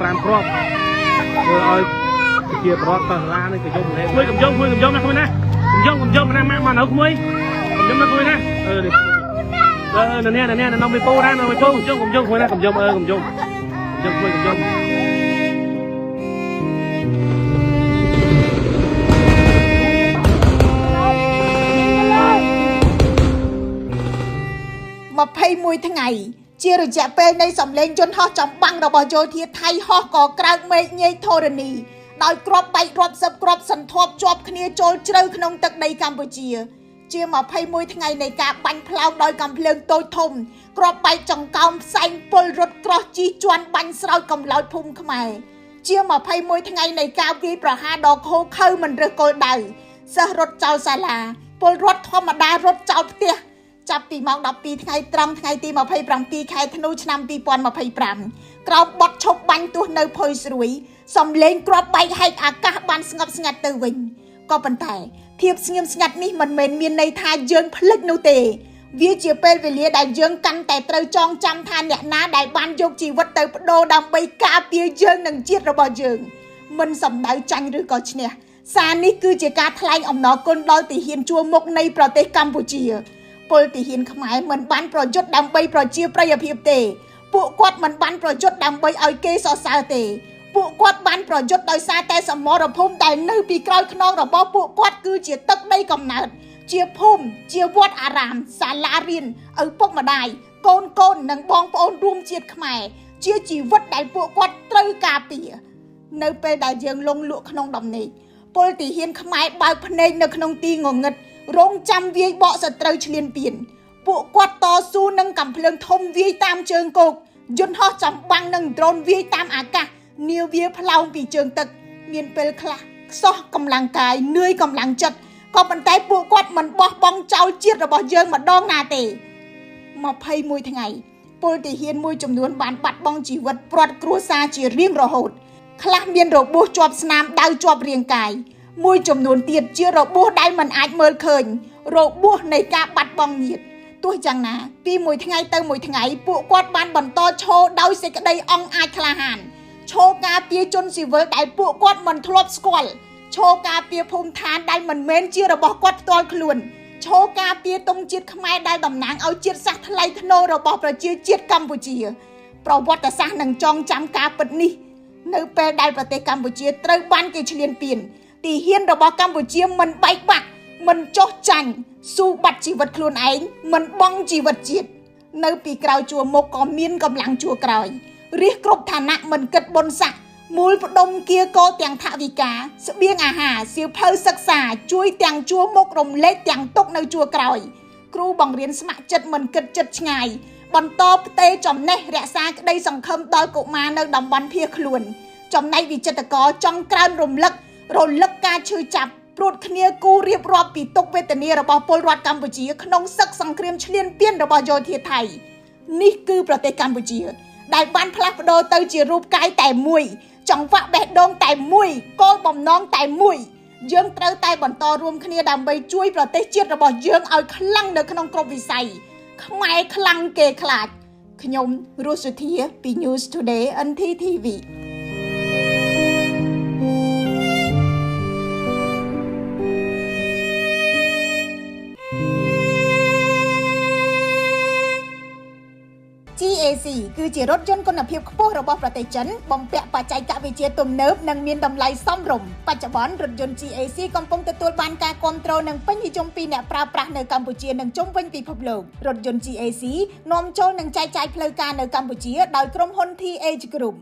5 គ្រាប់ធ្វើឲ្យជាប្រវត្តិសាស្ត្រឡានេះក៏យំលេងមួយកំយំណាក្មួយណាកំយំណាម៉ាក់មកនៅក្មួយកំយំណាក្មួយណានេះនៅមីពូណានៅមីពូកំយំក្មួយណាកំយំមួយកំយំ21 ថ្ងៃជារយៈពេលនៃសម្លេងយន្តហោះចំបាំងរបស់យោធាថៃហោះក៏ក្រោកមេឃញែកធរណីដោយគ្រាប់បែករាប់សិបគ្រាប់សន្ធប់ជាប់គ្នាចូលជ្រៅក្នុងទឹកដីកម្ពុជាជា21ថ្ងៃនៃការបាញ់ផ្លោងដោយកាំភ្លើងតូចធំគ្រាប់បែកចង្កោមផ្សែងពលរត់ក្រោះជិះជាន់បាញ់ស្រោចកំឡោចភូមិខ្មែរជា21ថ្ងៃនៃការវាយប្រហារដ៏ឃោរឃៅមិនរើសគល់ដៅសិស្សរត់ចោលសាលាពលរដ្ឋធម្មតារត់ចោលផ្ទះចាប់ពីម៉ោង 12 ថ្ងៃត្រង់ថ្ងៃទី 27 ខែធ្នូឆ្នាំ 2025 ក្រោមបទឈប់បាញ់ទោះនៅភុយស្រួយសំលេងគ្រាប់បែកហែកអាកាសបានស្ងប់ស្ងាត់ទៅវិញក៏ប៉ុន្តែភាពស្ងៀមស្ងាត់នេះមិនមែនមានន័យថាយើងភ្លេចនោះទេវាជាពេលវេលាដែលយើងកាន់តែត្រូវចងចាំថាអ្នកណាដែលបានយកជីវិតទៅបដូរដើម្បីការពារយើងនិងជាតិរបស់យើងមិនសំដៅចាញ់ឬក៏ឈ្នះសារនេះគឺជាការថ្លែងអំណរគុណដល់ទាហានជួរមុខនៃប្រទេសកម្ពុជាពលទាហានខ្មែរមិនបានប្រយុទ្ធដើម្បីប្រជាប្រិយភាពទេពួកគាត់មិនបានប្រយុទ្ធដើម្បីឲ្យគេសរសើរទេពួកគាត់បានប្រយុទ្ធដោយសារតែសមរភូមិដែលនៅពីក្រោយខ្នងរបស់ពួកគាត់គឺជាទឹកដីកំណើតជាភូមិជាវត្តអារាមសាលារៀនឪពុកម្ដាយកូននិងបងប្អូនរួមជាតិខ្មែរជាជីវិតដែលពួកគាត់ត្រូវការពារនៅពេលដែលយើងលងលក់ក្នុងដំណេកពលទាហានខ្មែរបើកភ្នែកនៅក្នុងទីងងឹតរងចាំវាយបកសត្រូវឈ្លានពានពួកគាត់តស៊ូនឹងកាំភ្លើងធំវាយតាមជើងគោកយន្តហោះចំបាំងនិងដ្រូនវាយតាមអាកាសនាវាផ្លោងពីជើងទឹកមានពេលខ្លះខ្សោះកម្លាំងកាយនឿយកម្លាំងចិត្តក៏ប៉ុន្តែពួកគាត់មិនបោះបង់ចោលជាតិរបស់យើងម្ដងណាទេ21ថ្ងៃពលទាហានមួយចំនួនបានបាត់បង់ជីវិតព្រាត់គ្រួសារជារៀងរហូតខ្លះមានរបួសជាប់ស្នាមដៅជាប់រាងកាយមួយចំនួនទៀតជារបួសដែលមិនអាចមើលឃើញរបួសនៃការបាត់បង់ញាតិទោះយ៉ាងណាពីមួយថ្ងៃទៅមួយថ្ងៃពួកគាត់បានបន្តឈរដោយសេចក្តីអង់អាចក្លាហានឈរការពារជនស៊ីវិលដែលពួកគាត់មិនធ្លាប់ស្គាល់ឈរការពារភូមិឋានដែលមិនមែនជារបស់គាត់ផ្ទាល់ខ្លួនឈរការពារទង់ជាតិខ្មែរដែលតំណាងឲ្យជាតិសាសន៍ថ្លៃថ្នូររបស់ប្រជាជាតិកម្ពុជាប្រវត្តិសាស្ត្រនឹងចងចាំការពិតនេះនៅពេលដែលប្រទេសកម្ពុជាត្រូវបានគេឈ្លានពានទាហានរបស់កម្ពុជាមិនបែកបាក់មិនចោះចាញ់ស៊ូបាត់ជីវិតខ្លួនឯងមិនបង់ជីវិតជាតិនៅពីក្រោយជួរមុខក៏មានកម្លាំងជួរក្រោយរាជគ្រប់ឋានៈមិនគិតបុណ្យស័ក្តិមូលផ្ដុំគៀកោទាំងថវិកាស្បៀងអាហារសៀវភៅសិក្សាជួយទាំងជួរមុខរំលែកទាំងទុកនៅជួរក្រោយគ្រូបង្រៀនស្ម័គ្រចិត្តមិនគិតចិត្តឆ្ងាយបន្តផ្ទេរចំណេះរក្សាក្តីសង្ឃឹមដល់កុមារនៅតំបន់ភៀសខ្លួនចំណែកវិចិត្រករចង់ក្រើនរលឹកការឈឺចាប់ព្រួតគ្នាគូរៀបរាប់ពីទុក្ខវេទនារបស់ពលរដ្ឋកម្ពុជាក្នុងសឹកសង្គ្រាមឈ្លានពានរបស់យោធាថៃនេះគឺប្រទេសកម្ពុជាដែលបានផ្លាស់ប្ដូរទៅជារូបកាយតែមួយចង្វាក់បេះដូងតែមួយគោលបំណងតែមួយយើងត្រូវតែបន្តរួមគ្នាដើម្បីជួយប្រទេសជាតិរបស់យើងឲ្យខ្លាំងនៅក្នុងគ្រប់វិស័យខ្មែរខ្លាំងគេខ្លាចខ្ញុំរស់សុធាពី News Today NTTV GAC គឺជារថយន្តគុណភាពខ្ពស់របស់ប្រទេសចិនបំពាក់បច្ចេកវិទ្យាទំនើបនិងមានតម្លៃសមរម្យបច្ចុប្បន្នរថយន្ត GAC កំពុងទទួលបានការគាំទ្រនិងពេញនិយមពីអ្នកប្រើប្រាស់នៅកម្ពុជានិងជុំវិញពិភពលោករថយន្ត GAC នាំចូលនិងចែកចាយផ្លូវការនៅកម្ពុជាដោយក្រុមហ៊ុន TH Group